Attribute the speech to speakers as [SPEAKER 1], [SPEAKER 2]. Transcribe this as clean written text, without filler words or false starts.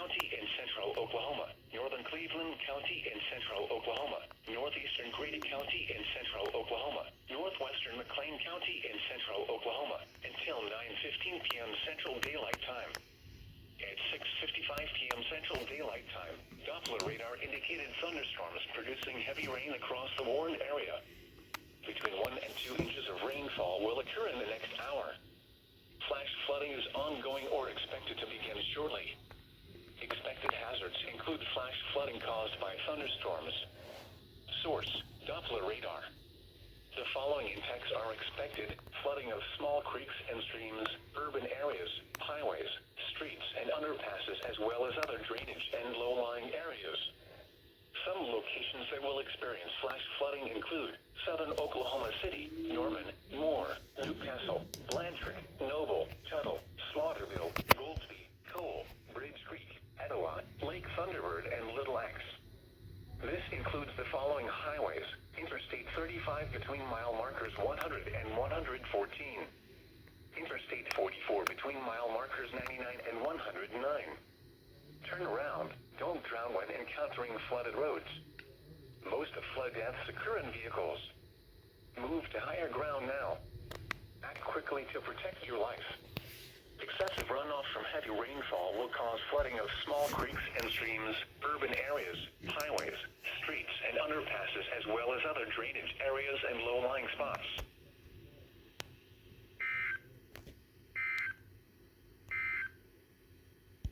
[SPEAKER 1] County in central Oklahoma, northern Cleveland County in central Oklahoma, northeastern Grady County in central Oklahoma, northwestern McClain County in central Oklahoma, until 9:15 p.m. Central Daylight Time. At 6:55 p.m. Central Daylight Time, Doppler radar indicated thunderstorms producing heavy rain across the warned area. Between 1 and 2 inches of rainfall will occur in the next hour. Flash flooding is ongoing or expected to begin shortly. Expected hazards include flash flooding caused by thunderstorms. Source: Doppler radar. The following impacts are expected: flooding of small creeks and streams, urban areas, highways, streets and underpasses, as well as other drainage and low-lying areas. Some locations that will experience flash flooding include southern Oklahoma City, Norman, Moore, Newcastle, Blanchard, Noble, Tuttle, Slaughterville, Goldsby, Cole, Bridge Creek, Etowah, Lake Thunderbird, and Little Axe. This includes the following highways: Interstate 35 between mile markers 100 and 114. Interstate 44 between mile markers 99 and 109. Turn around. Don't drown when encountering flooded roads. Most of flood deaths occur in vehicles. Move to higher ground now. Act quickly to protect your life. Excessive runoff from heavy rainfall will cause flooding of small creeks and streams, urban areas, highways, streets, and underpasses, as well as other drainage areas and low-lying spots.